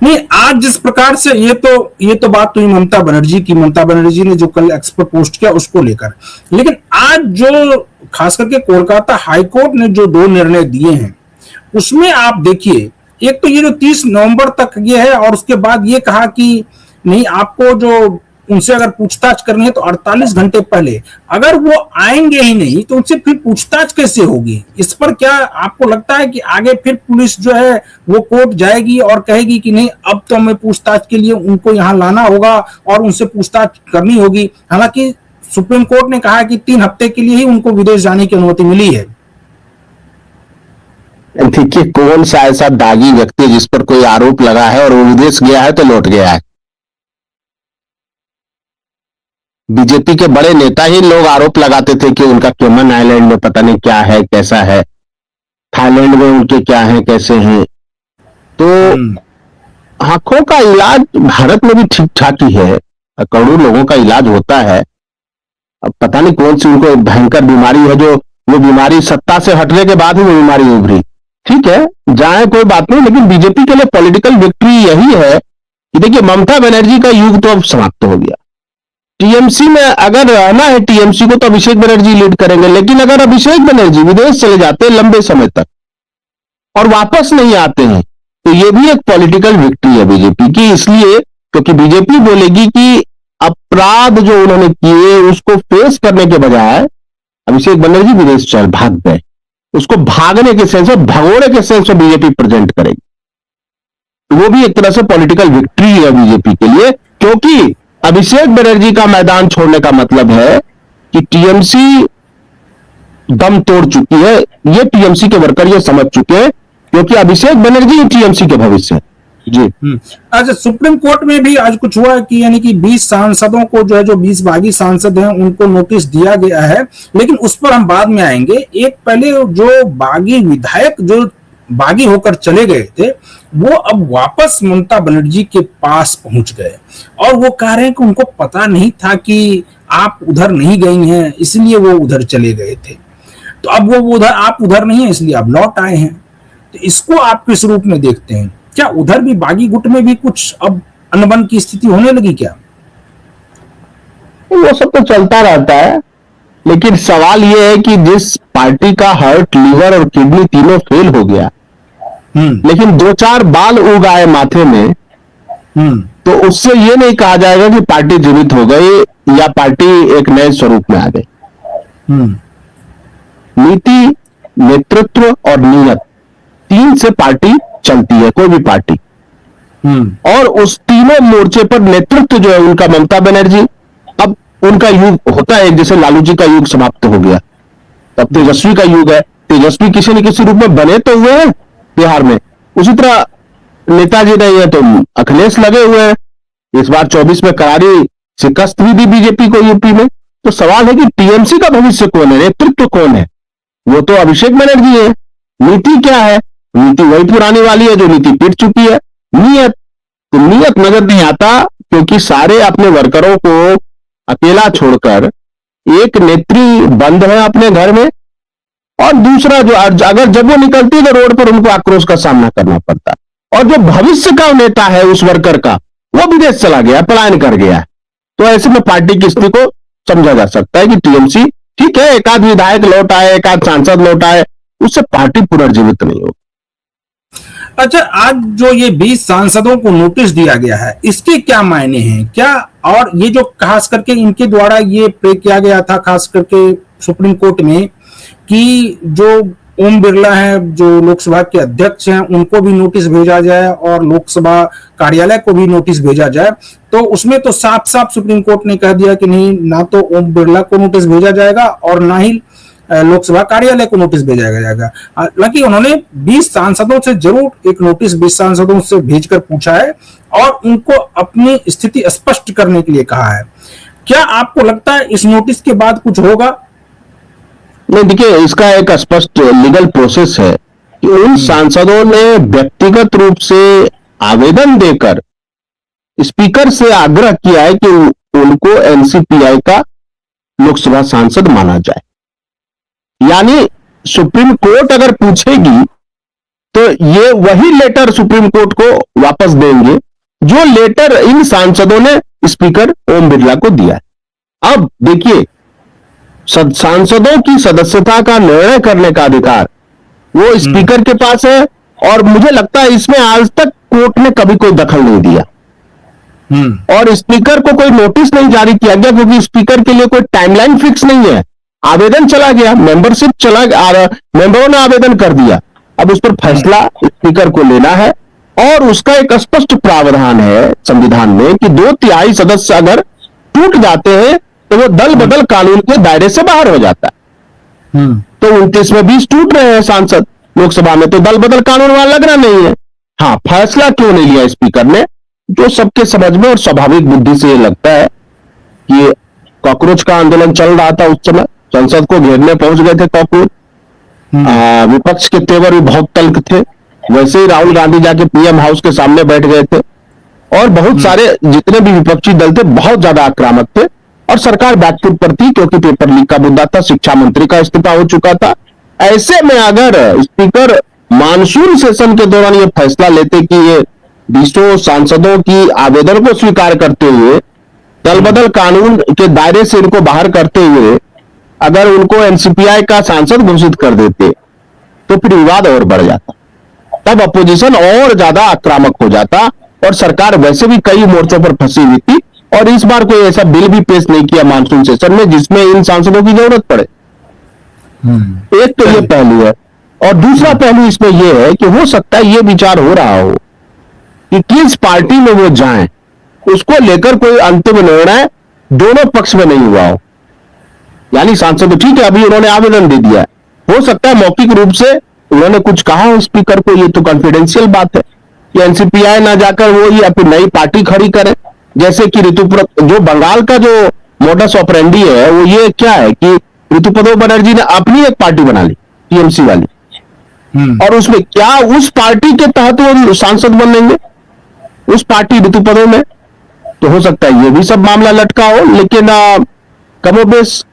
नहीं, आज जिस प्रकार से ये तो बात हुई ममता बनर्जी की। ममता बनर्जी ने जो कल एक्सपर्ट पोस्ट किया उसको लेकर, लेकिन आज जो खास करके कोलकाता हाईकोर्ट ने जो दो निर्णय दिए हैं उसमें आप देखिए, एक तो ये जो 30 नवंबर तक ये है, और उसके बाद ये कहा कि नहीं, आपको जो उनसे अगर पूछताछ करनी है तो 48 घंटे पहले, अगर वो आएंगे ही नहीं तो उनसे फिर पूछताछ कैसे होगी? इस पर क्या आपको लगता है कि आगे फिर पुलिस जो है वो कोर्ट जाएगी और कहेगी कि नहीं, अब तो हमें पूछताछ के लिए उनको यहाँ लाना होगा और उनसे पूछताछ करनी होगी? हालांकि सुप्रीम कोर्ट ने कहा कि 3 हफ्ते के लिए ही उनको विदेश जाने की अनुमति मिली है। देखिए, कौन सा ऐसा दागी व्यक्ति जिस पर कोई आरोप लगा है और वो विदेश गया है तो लौट गया है? बीजेपी के बड़े नेता ही लोग आरोप लगाते थे कि उनका केमन आइलैंड में पता नहीं क्या है, कैसा है, थाईलैंड में उनके क्या है, कैसे हैं। तो आंखों का इलाज भारत में भी ठीक ठाक ही है, करोड़ों लोगों का इलाज होता है। अब पता नहीं कौन सी उनको भयंकर बीमारी है, जो वो बीमारी सत्ता से हटने के बाद ही वो बीमारी उभरी। ठीक है, जाए कोई बात नहीं, लेकिन बीजेपी के लिए पॉलिटिकल विक्ट्री यही है कि देखिए, ममता बनर्जी का युग तो अब समाप्त हो गया। टीएमसी में अगर रहना है टीएमसी को तो अभिषेक बनर्जी लीड करेंगे, लेकिन अगर अभिषेक बनर्जी विदेश चले जाते हैं लंबे समय तक और वापस नहीं आते हैं तो ये भी एक पॉलिटिकल विक्ट्री है बीजेपी की। इसलिए क्योंकि बीजेपी बोलेगी कि अपराध जो उन्होंने किए उसको फेस करने के बजाय अभिषेक बनर्जी विदेश चल भाग गए, उसको भागने के सेंस में, भगोड़े के सेंस में बीजेपी प्रेजेंट करेगी। तो वो भी एक तरह से पॉलिटिकल विक्ट्री है बीजेपी के लिए, क्योंकि अभिषेक बनर्जी का मैदान छोड़ने का मतलब है कि टीएमसी दम तोड़ चुकी है। ये टीएमसी के वर्कर ये समझ चुके हैं, क्योंकि अभिषेक बनर्जी टीएमसी के भविष्य है। जी। अच्छा, सुप्रीम कोर्ट में भी आज कुछ हुआ कि यानी कि 20 सांसदों को जो है, जो 20 बागी सांसद हैं उनको नोटिस दिया गया है, लेकिन उस पर हम बाद में आएंगे। एक पहले जो बागी विधायक जो बागी होकर चले गए थे वो अब वापस ममता बनर्जी के पास पहुंच गए और वो कह रहे हैं कि उनको पता नहीं था कि आप उधर नहीं गई हैं, इसलिए वो उधर चले गए थे। तो अब वो उधर, आप उधर नहीं है इसलिए आप लौट आए हैं। तो इसको आप किस रूप में देखते हैं? क्या उधर भी बागी गुट में भी कुछ अब अनबन की स्थिति होने लगी क्या? वो सब तो चलता रहता है, लेकिन सवाल ये है कि जिस पार्टी का हार्ट, लीवर और किडनी तीनों फेल हो गया, लेकिन 2-4 बाल उग आए माथे में, तो उससे ये नहीं कहा जाएगा कि पार्टी जीवित हो गई या पार्टी एक नए स्वरूप में आ गई। नीति, नेतृत्व और नियत, 3 से पार्टी चलती है, कोई भी पार्टी। और उस तीनों मोर्चे पर नेतृत्व जो है उनका ममता बनर्जी, अब उनका युग होता है, जैसे लालू जी का युग समाप्त हो गया, तब तेजस्वी का युग है। तेजस्वी किसी न किसी रूप में बने तो हुए हैं बिहार में, उसी तरह नेताजी नहीं है तो अखिलेश लगे हुए हैं। इस बार 24 में करारी शिकस्त भी दी बीजेपी को यूपी में। तो सवाल है कि टीएमसी का भविष्य कौन है, नेतृत्व कौन है? वो तो अभिषेक बनर्जी है। नीति क्या है? नीति वही पुरानी वाली है जो नीति पीट चुकी है। नियत, तो नियत नजर नहीं आता, क्योंकि सारे अपने वर्करों को अकेला छोड़कर एक नेत्री बंद है अपने घर में, और दूसरा जो अगर जब वो निकलती है तो रोड पर उनको आक्रोश का सामना करना पड़ता है। और जो भविष्य का नेता है उस वर्कर का, वो विदेश चला गया, पलायन कर गया है। तो ऐसे में पार्टी की स्थिति को समझा जा सकता है कि टीएमसी, ठीक है, एक आध विधायक लौट आए, एक आध सांसद लौट आए, उससे पार्टी पुनर्जीवित नहीं होगी। अच्छा, आज जो ये 20 सांसदों को नोटिस दिया गया है, इसके क्या मायने हैं क्या? और ये जो खास करके इनके द्वारा ये प्रे किया गया था खास करके सुप्रीम कोर्ट में कि जो ओम बिरला है, जो लोकसभा के अध्यक्ष हैं, उनको भी नोटिस भेजा जाए और लोकसभा कार्यालय को भी नोटिस भेजा जाए, तो उसमें तो साफ साफ सुप्रीम कोर्ट ने कह दिया कि नहीं, ना तो ओम बिरला को नोटिस भेजा जाएगा और ना ही लोकसभा कार्यालय को नोटिस भेजा जाएगा। हालांकि उन्होंने 20 सांसदों से जरूर एक नोटिस 20 सांसदों से भेजकर पूछा है और उनको अपनी स्थिति स्पष्ट करने के लिए कहा है। क्या आपको लगता है इस नोटिस के बाद कुछ होगा? नहीं, देखिए, इसका एक स्पष्ट लीगल प्रोसेस है कि उन सांसदों ने व्यक्तिगत रूप से आवेदन देकर स्पीकर से आग्रह किया है कि उनको एनसीपीआई का लोकसभा सांसद माना जाए। यानी सुप्रीम कोर्ट अगर पूछेगी तो ये वही लेटर सुप्रीम कोर्ट को वापस देंगे जो लेटर इन सांसदों ने स्पीकर ओम बिरला को दिया है। अब देखिए, सांसदों की सदस्यता का निर्णय करने का अधिकार वो स्पीकर के पास है, और मुझे लगता है इसमें आज तक कोर्ट ने कभी कोई दखल नहीं दिया, और स्पीकर को कोई नोटिस नहीं जारी किया गया, क्योंकि स्पीकर के लिए कोई टाइमलाइन फिक्स नहीं है। आवेदन चला गया, मेंबरशिप चला गया, मेंबरों ने आवेदन कर दिया, अब उस पर फैसला स्पीकर को लेना है। और उसका एक स्पष्ट प्रावधान है संविधान में कि 2/3 सदस्य अगर टूट जाते हैं तो वो दल बदल कानून के दायरे से बाहर हो जाता है। तो 29 में 20 टूट रहे हैं सांसद लोकसभा में, तो दल बदल कानून वहां लगना नहीं है। हाँ, फैसला क्यों नहीं लिया स्पीकर ने, जो सबके समझ में और स्वाभाविक बुद्धि से ये लगता है कि कॉकरोच का आंदोलन चल रहा था उस समय, संसद को घेरने पहुंच गए थे कॉकरोच, विपक्ष के तेवर भी बहुत तल्ख थे। वैसे ही राहुल गांधी जाके पीएम हाउस के सामने बैठ गए थे, और बहुत सारे जितने भी विपक्षी दल थे बहुत ज्यादा आक्रामक थे, और सरकार बैकफुट पर थी क्योंकि पेपर लीक का मुद्दा था, शिक्षा मंत्री का इस्तीफा हो चुका था। ऐसे में अगर स्पीकर मानसून सेशन के दौरान ये फैसला लेते कि ये 20 सांसदों की आवेदन को स्वीकार करते हुए दल बदल कानून के दायरे से इनको बाहर करते हुए अगर उनको एनसीपीआई का सांसद घोषित कर देते, तो फिर विवाद और बढ़ जाता, तब अपोजिशन और ज्यादा आक्रामक हो जाता, और सरकार वैसे भी कई मोर्चों पर फंसी हुई थी, और इस बार कोई ऐसा बिल भी पेश नहीं किया मानसून सेशन में जिसमें इन सांसदों की जरूरत पड़े। एक तो ये पहलू है, और दूसरा पहलू इसमें यह है कि हो सकता है ये विचार हो रहा हो कि किस पार्टी में वो जाएं, उसको लेकर कोई अंतिम निर्णय दोनों पक्ष में नहीं हुआ हो। यानी सांसद तो ठीक है, अभी उन्होंने आवेदन दे दिया है, हो सकता है मौखिक रूप से उन्होंने कुछ कहा हो स्पीकर को, ये तो कॉन्फिडेंशियल बात है कि एनसीपीआई ना जाकर वो या फिर नई पार्टी खड़ी करे। जैसे कि जो बंगाल का जो मोडस ऑपरेंडी है वो ये क्या है कि ऋतुपदो बनर्जी ने अपनी एक पार्टी बना ली, टीएमसी वाली, और उसमें क्या उस पार्टी के तहत वो सांसद बनेंगे उस पार्टी ऋतुपदो में, तो हो सकता है ये भी सब मामला लटका हो। लेकिन कमोबेश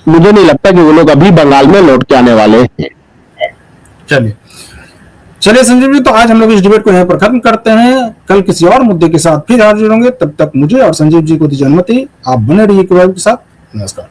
मुझे नहीं लगता कि वो लोग अभी बंगाल में लौट के आने वाले हैं। चलिए संजीव जी, तो आज हम लोग इस डिबेट को यहाँ पर खत्म करते हैं। कल किसी और मुद्दे के साथ फिर हाजिर होंगे, तब तक मुझे और संजीव जी को दीजिए अनुमति। आप बने रहिए के साथ। नमस्कार।